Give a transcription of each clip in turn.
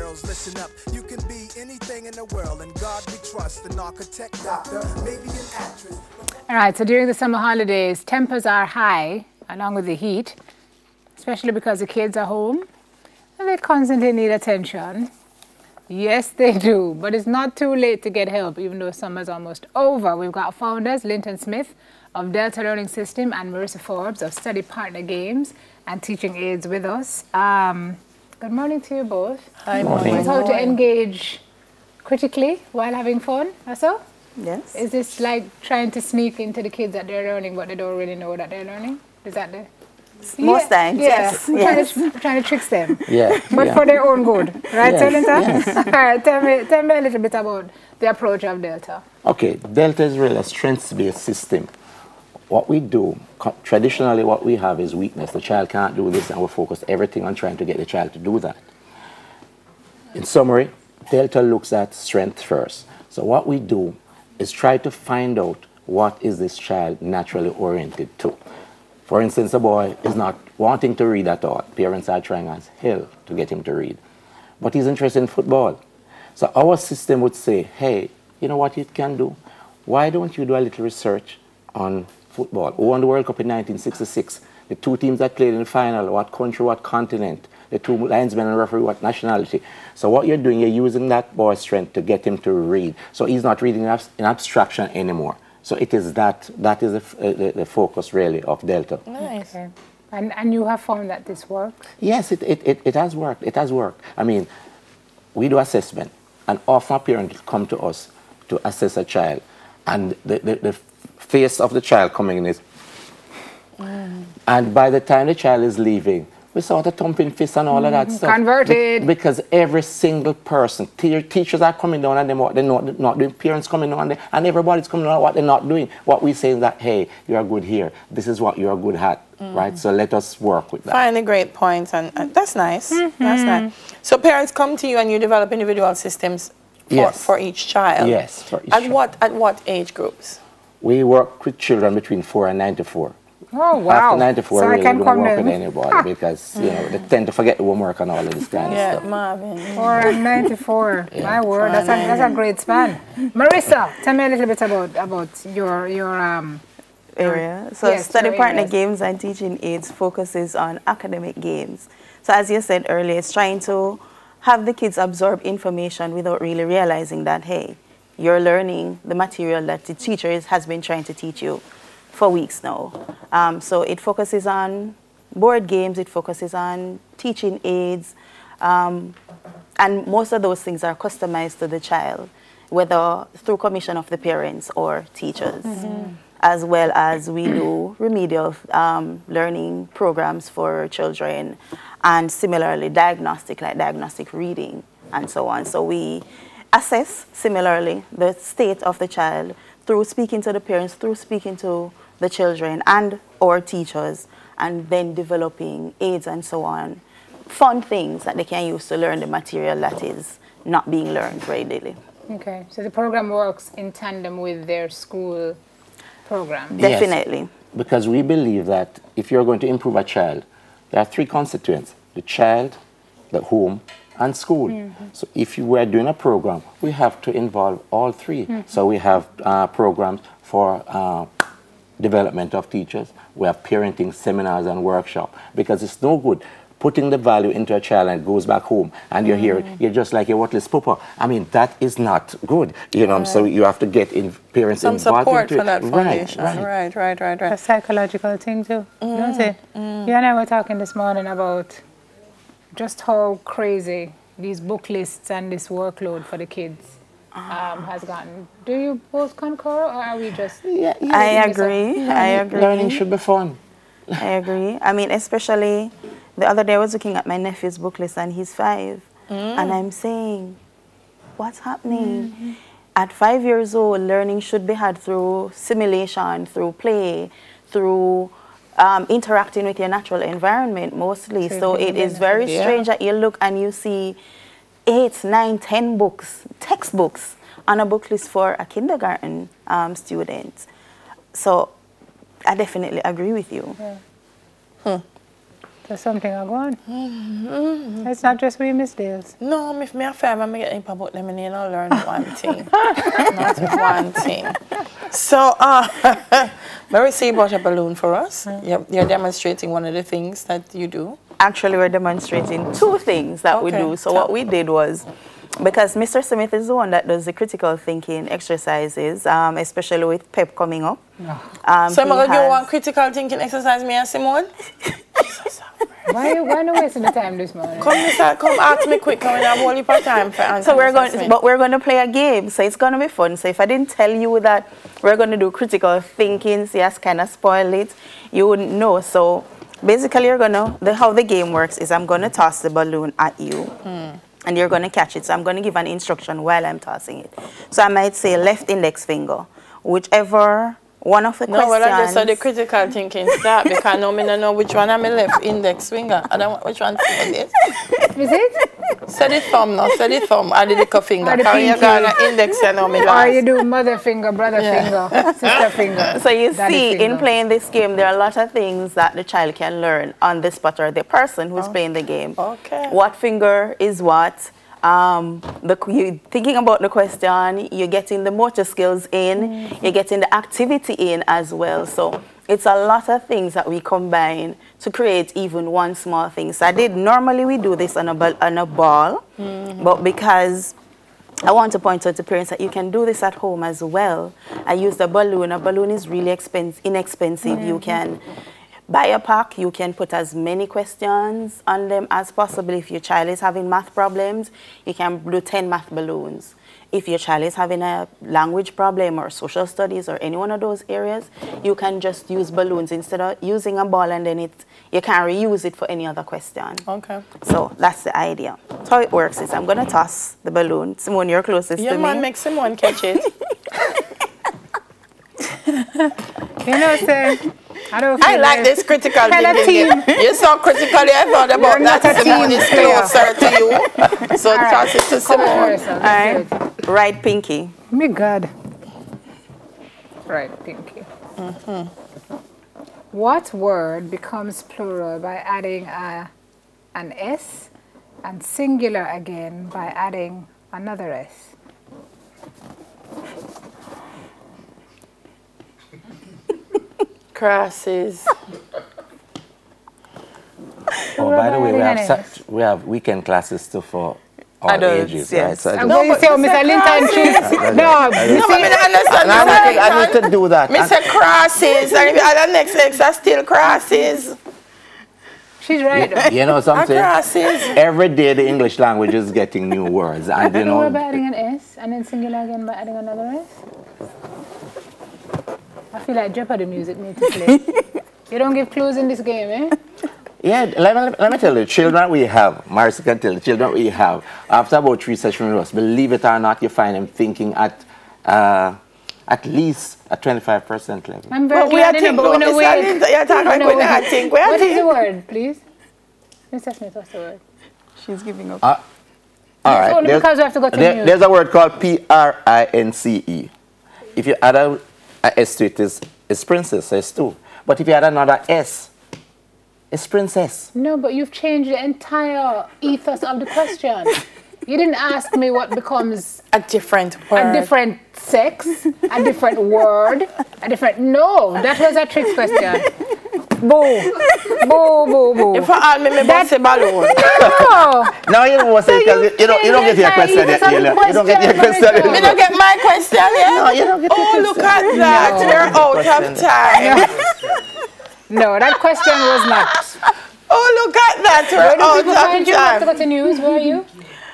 girls, listen up. You can be anything in the world, and God we trust. An architect, doctor, maybe an actress. All right, so during the summer holidays, tempers are high, along with the heat, especially because the kids are home, and they constantly need attention. Yes, they do, but it's not too late to get help, even though summer's almost over. We've got founders Linton Smith of Delta Learning System and Marissa Forbes of Study Partner Games and Teaching Aids with us. Good morning to you both. Hi, morning. It's how to engage critically while having fun, also? Yes. Is this like trying to sneak into the kids that they're learning, but they don't really know that they're learning? Is that the... Most times, yes. We're trying to trick them. Yeah. But for their own good. Right, Yes, Linton? yes. All right, tell me a little bit about the approach of Delta. Okay, Delta is really a strengths-based system. What we do, traditionally what we have is weakness. The child can't do this, and we focus everything on trying to get the child to do that. In summary, Delta looks at strength first. So what we do is try to find out what is this child naturally oriented to. For instance, a boy is not wanting to read at all. Parents are trying as hell to get him to read. But he's interested in football. So our system would say, hey, you know what you can do? Why don't you do a little research on football? Who won the World Cup in 1966? The two teams that played in the final, what country, what continent? The two linesmen and referee, what nationality? So what you're doing, you're using that boy's strength to get him to read. So he's not reading in abstraction anymore. So it is that is the focus really of Delta. Nice. Okay. And you have found that this works? Yes, it has worked. It has worked. I mean, we do assessment, and often a parent come to us to assess a child, and the face of the child coming in is, and by the time the child is leaving, we saw the thumping fist and all of that stuff. Converted. Because every single person, teachers are coming down and them what they're not doing, parents coming down and everybody's coming down what they're not doing. What we say is that, hey, you are good here. This is what you are good at, right? So let us work with that. Find a great point, and that's nice. That's nice. So parents come to you and you develop individual systems for each child. Yes, for each child. At what age groups? We work with children between 4 and 94. Oh, wow. After 94, so really, I can we don't work with anybody because, you know, they tend to forget the homework and all of this kind of stuff. Marvin. 4 and 94. My word, that's a great span. Marissa, tell me a little bit about your area. So yes, Study Partner areas. Games and Teaching Aids focuses on academic games. So as you said earlier, it's trying to have the kids absorb information without really realizing that, hey, you're learning the material that the teacher has been trying to teach you for weeks now. So it focuses on board games, it focuses on teaching aids, and most of those things are customized to the child, whether through commission of the parents or teachers, as well as we do remedial learning programs for children, and similarly diagnostic, like diagnostic reading and so on. So we assess similarly the state of the child through speaking to the parents, through speaking to the children and or teachers, and then developing aids and so on. Fun things that they can use to learn the material that is not being learned readily. Okay, so the program works in tandem with their school program? Definitely. Yes, because we believe that if you're going to improve a child, there are 3 constituents: the child, the home, and school. So if you were doing a program, we have to involve all 3. So we have programs for development of teachers. We have parenting seminars and workshops, because it's no good putting the value into a child and it goes back home and you're here, you're just like a worthless papa. I mean, that is not good, you know, so you have to get parents some involved support into for that it. foundation. Right. A psychological thing too, don't it? You and I were talking this morning about just how crazy these book lists and this workload for the kids has gotten. Do you both concur, or are we just... I agree. Learning should be fun. I agree. I mean, especially the other day I was looking at my nephew's book list and he's 5. And I'm saying, what's happening? At 5 years old, learning should be had through simulation, through play, through interacting with your natural environment mostly. So it is very strange that you look and you see 8, 9, 10 books, textbooks on a book list for a kindergarten student. So I definitely agree with you. There's something I want. It's not just we Miss Dales. No, if me a fair, I'm getting about them and I'll learn one thing. Not one thing. So, Mary, say about a balloon for us. You're demonstrating one of the things that you do. Actually, we're demonstrating two things that we do. So what we did was, because Mr. Smith is the one that does the critical thinking exercises, especially with PEP coming up. So I'm going to do one critical thinking exercise, me and Simone? Why are you wasting the time this morning? Come ask me quick, come in and hold you time for answering. So we're going to play a game, so it's going to be fun. So if I didn't tell you that we're going to do critical thinking, so yes, kind of spoil it, you wouldn't know. So basically, how the game works is I'm going to toss the balloon at you. And you're going to catch it. So I'm going to give an instruction while I'm tossing it. So I might say left index finger, whichever one of the questions. No, well, I just saw the critical thinking start because now I don't know which one I'm my left index finger. I don't know which one is. Is it? Say the thumb now, say the thumb. I did the cuff finger. Because you got an index and now me last. Or you do mother finger, brother finger, sister finger. So you see, in playing this game, there are a lot of things that the child can learn on the spot or the person who's playing the game. Okay. What finger is what? You thinking about the question, you're getting the motor skills in, you're getting the activity in as well. So it's a lot of things that we combine to create even one small thing. So normally we do this on a ball, but because I want to point out to parents that you can do this at home as well. I use the balloon. A balloon is really inexpensive. You can buy a pack, you can put as many questions on them as possible. If your child is having math problems, you can do 10 math balloons. If your child is having a language problem or social studies or any one of those areas, you can just use balloons instead of using a ball, and then you can reuse it for any other question. Okay. So that's the idea. So how it works is I'm going to toss the balloon. Simone, you're closest to me. Your man makes Simone catch it. You know, sir. I like this critical thinking. You're so critically I thought about that. Simone is closer to you. So toss it to Simone. All right. Right pinky. Me God. Right pinky. What word becomes plural by adding an S and singular again by adding another S? Crosses. Oh, by the way, we have weekend classes too for all adults, ages, yes. right? So I'm going to say, Mr. Linton, I need to do that. Mr. Crosses, and if you add the next legs are still crosses. She's right. You know something? Crosses. Every day the English language is getting new words. And you know, by adding an S and then singular again by adding another S? I feel like Jeopardy music needs to play. You don't give clues in this game, eh? Yeah, let me tell you, the children we have, Marcy can tell the children we have, after about 3 sessions with us, believe it or not, you find them thinking at least a 25% level. I'm very glad in but we're You're talking like we're not think. What is the word, please? Mr. Smith, what's the word? She's giving up. All right. Only because we have to go to the news. There's a word called Prince. If you add a S to it, it's princess, S2. But if you add another S, it's princess. No, but you've changed the entire ethos of the question. You didn't ask me what becomes a different word. A different sex, a different word, a different... No, that was a trick question. Boo. Boo, boo, boo. If I add me bossy balloon. No. No, you don't want to say because you don't get your question yet. You don't get your question yet. You don't get my question yet? No, you don't get your question. Oh, look at that. No. We're out of time. No, that question was not. Oh, look at that. We're out of time. You have to go to news. Where are you?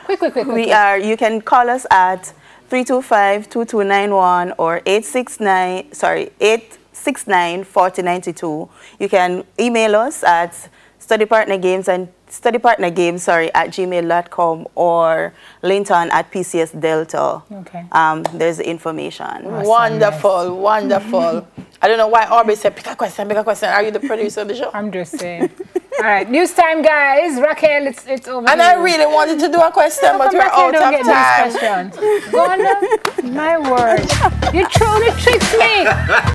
Quick. We are. You can call us at 325-2291 or 869-4092. You can email us at studypartnergames at gmail.com or Linton at PCS Delta. Okay. There's the information. Awesome. Wonderful, wonderful. I don't know why Aubrey said, pick a question. Are you the producer of the show? I'm just saying. All right, news time, guys. Raquel, it's over. And I really wanted to do a question, but we're out of time. Go on, my word. You truly tricked me.